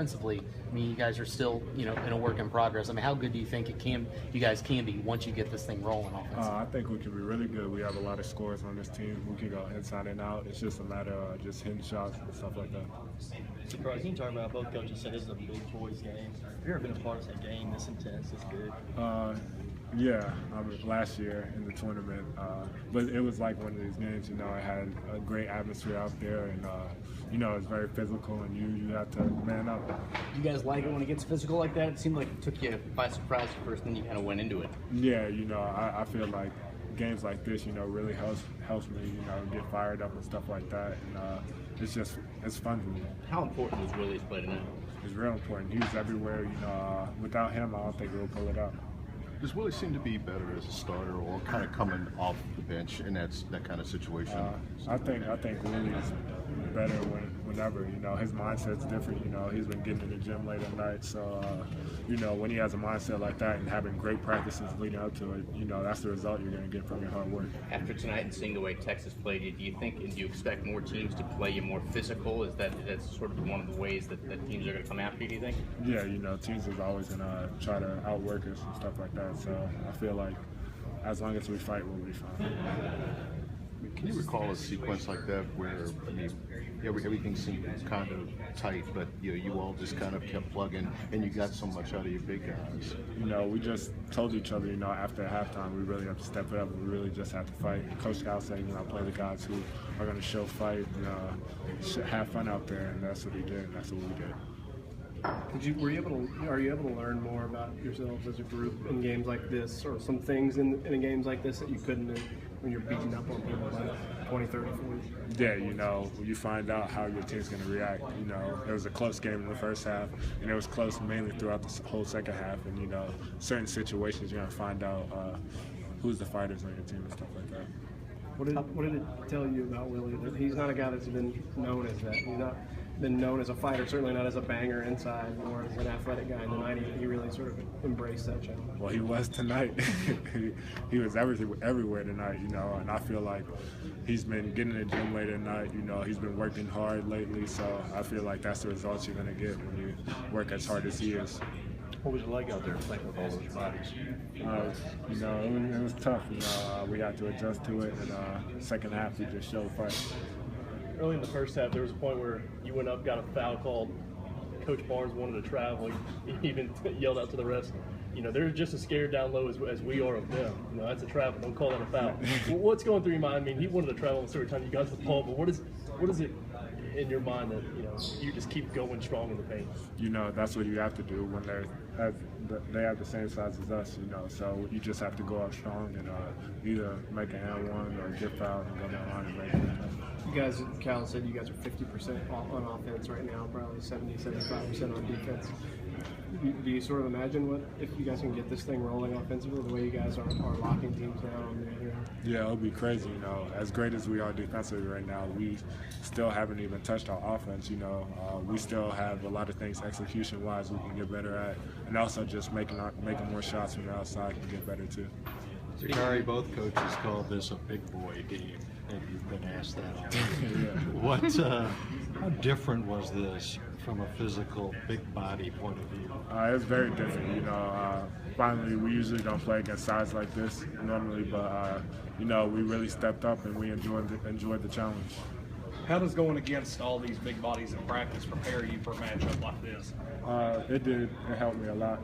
Offensively, I mean, you guys are still, in a work in progress. I mean, how good do you think you guys can be once you get this thing rolling offensively? I think we can be really good. We have a lot of scores on this team. We can go inside and out. It's just a matter of just hitting shots and stuff like that. So, Bro, can you talk about both coaches said this is a big boys game? Have you ever been a part of a game this intense, this good? Yeah, I mean, last year in the tournament, but it was like one of these games. It had a great atmosphere out there, and it's very physical, and you have to man up. Do you guys like it when it gets physical like that? It seemed like it took you by surprise at first, then you kind of went into it. Yeah, I feel like games like this, really helps me, get fired up and stuff like that, and it's fun for me. How important was Willie's play tonight? It's real important. He's everywhere. Without him, I don't think we'll pull it up. Does Willie seem to be better as a starter, or kind of coming off the bench in that kind of situation? I think Willie's better whenever. His mindset's different. He's been getting in the gym late at night, so when he has a mindset like that and having great practices leading up to it, that's the result you're going to get from your hard work. After tonight and seeing the way Texas played you, do you think and do you expect more teams to play you more physical? That's sort of one of the ways that teams are going to come after you? Do you think? Yeah, teams is always going to try to outwork us and stuff like that. So I feel like as long as we fight, we'll be fine. Can you recall a sequence like that where, everything seemed kind of tight, but you all just kind of kept plugging and you got so much out of your big guys? We just told each other, after halftime, we really have to step it up. We really just have to fight. Coach Scout said, play the guys who are going to show fight and have fun out there, and that's what he did, and that's what we did. Are you able to learn more about yourselves as a group in games like this, or some things in games like this that you couldn't when you're beating up on people by 20, 30, 40? Yeah, you find out how your team's going to react. It was a close game in the first half, and it was close mainly throughout the whole second half. And, certain situations you're going to find out who's the fighters on your team and stuff like that. What did it tell you about Willie? That he's not a guy that's been known as that. He's not been known as a fighter, certainly not as a banger inside or as an athletic guy. And tonight he really sort of embraced that challenge. Well, he was tonight. he was everywhere tonight, and I feel like he's been getting in the gym late at night. He's been working hard lately, so I feel like that's the results you're going to get when you work as hard as he is. What was it like out there playing with all those bodies? It was tough. We had to adjust to it, and second half we just showed fight. Early in the first half, there was a point where you went up, got a foul called. Coach Barnes wanted to travel. He even yelled out to the refs, they're just as scared down low as we are of them. That's a travel. Don't call that a foul. What's going through your mind? I mean, he wanted to travel every time you got to the ball, but what is it in your mind that you just keep going strong in the paint? That's what you have to do when they have the same size as us. So you just have to go out strong and either make an and one or get fouled and go down the line and make it. You guys, Cal said you guys are 50% on offense right now, probably 70-75% on defense. Do you sort of imagine if you guys can get this thing rolling offensively, the way you guys are locking teams down? Yeah, it'll be crazy. As great as we are defensively right now, we still haven't even touched our offense. We still have a lot of things execution-wise we can get better at, and also just making more shots from the outside can get better too. Dakari, both coaches called this a big boy game, and you've been asked that already. Yeah. How different was this from a physical, big body point of view? It's very different. Finally, we usually don't play against sides like this normally, but we really stepped up and we enjoyed the challenge. How does going against all these big bodies in practice prepare you for a matchup like this? It did. It helped me a lot.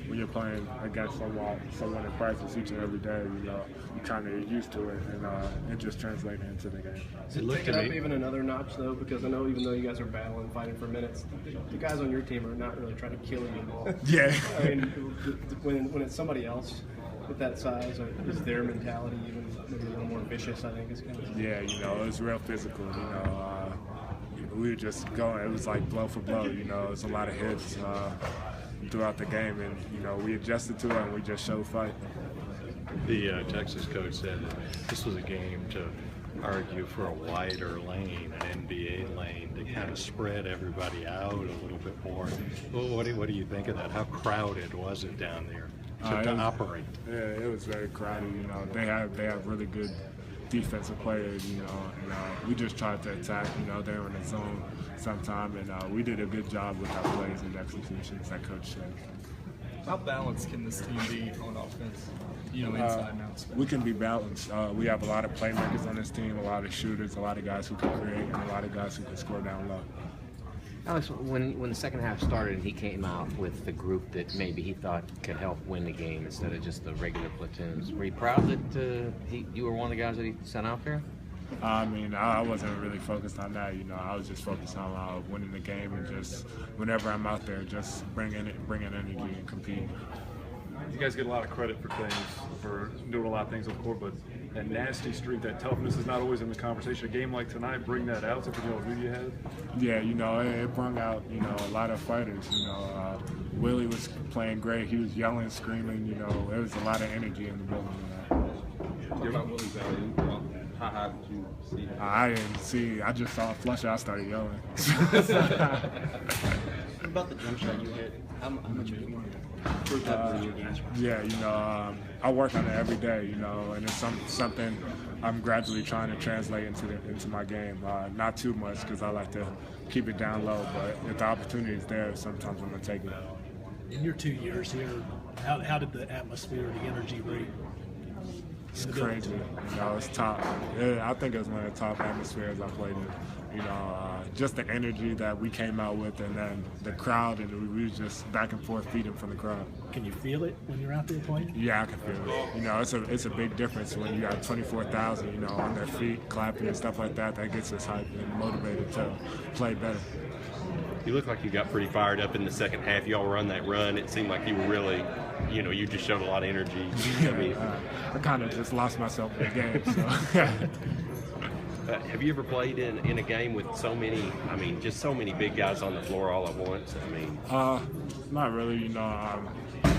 When you're playing against someone in practice each and every day, you kind of get used to it, and it just translates into the game. Does it take it up even another notch, though? Because I know even though you guys are battling, fighting for minutes, the guys on your team are not really trying to kill you at all. Yeah. I mean, when it's somebody else with that size, is their mentality even maybe a little more vicious, I think? Yeah, it was real physical, we were just going, it was like blow for blow, it's a lot of hits throughout the game, and, we adjusted to it and we just showed fight. The Texas coach said that this was a game to argue for a wider lane, an NBA lane, to kind of spread everybody out a little bit more. Well, what do you think of that? How crowded was it down there to operate? Yeah, it was very crowded. They have really good defensive players, you know, and we just tried to attack, you know, they were in the zone sometime, and we did a good job with our plays and executions, like Coach said. How balanced can this team be on offense? You know, inside and outside. We can be balanced. We have a lot of playmakers on this team, a lot of shooters, a lot of guys who can create, and a lot of guys who can score down low. Alex, when the second half started and he came out with the group that maybe he thought could help win the game instead of just the regular platoons, were you proud that you were one of the guys that he sent out there? I mean, I wasn't really focused on that. You know, I was just focused on winning the game and just whenever I'm out there, just bringing energy and compete. You guys get a lot of credit for things, for doing a lot of things on the court, but that nasty streak, that toughness is not always in the conversation. A game like tonight, bring that out to know who you had. Yeah, you know, it brought out, you know, a lot of fighters. You know, Willie was playing great. He was yelling, screaming. You know, there was a lot of energy in the building. Talk about Willie's value. How high did you see him? I didn't see. I just saw a flush. I started yelling. What about the jump shot you hit? How much of it proved that in your games? Yeah, you know, I work on it every day, you know, and it's something I'm gradually trying to translate into my game. Not too much because I like to keep it down low, but if the opportunity is there, sometimes I'm going to take it. In your 2 years here, how did the atmosphere, the energy rate? It's crazy. You know, it's top. I think it was one of the top atmospheres I played in. You know, just the energy that we came out with, and then the crowd, and we were just back and forth feeding from the crowd. Can you feel it when you're out there playing? Yeah, I can feel it. You know, it's a big difference when you got 24,000, you know, on their feet, clapping and stuff like that. That gets us hyped and motivated to play better. You look like you got pretty fired up in the second half. You all run that run. It seemed like you were really, you know, you just showed a lot of energy. Yeah, I mean, I kind of just lost myself in the game. So. Have you ever played in a game with so many, I mean, just so many big guys on the floor all at once? I mean, not really. You know,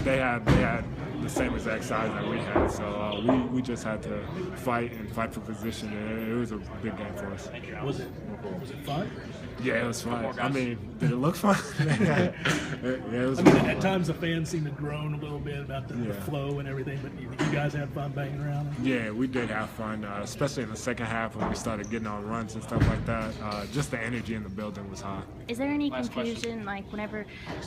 they had the same exact size that we had, so we just had to fight for position. And it was a big game for us. Was it fun? Yeah, it was fun. I mean, did it look fun? Yeah, it was. I mean, fun. at times the fans seem to groan a little bit about the flow and everything, but you guys had fun banging around? Yeah, we did have fun, especially in the second half when we started getting on runs and stuff like that. Just the energy in the building was high. Is there any confusion, like whenever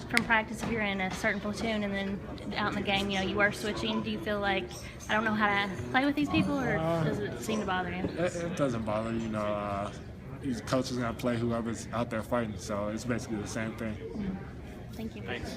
from practice, if you're in a certain platoon and then out in the game, you know, you are switching? Do you feel like, I don't know how to play with these people, or does it seem to bother you? It doesn't bother, you know. These coaches are going to play whoever's out there fighting, so it's basically the same thing. Thank you. Thanks.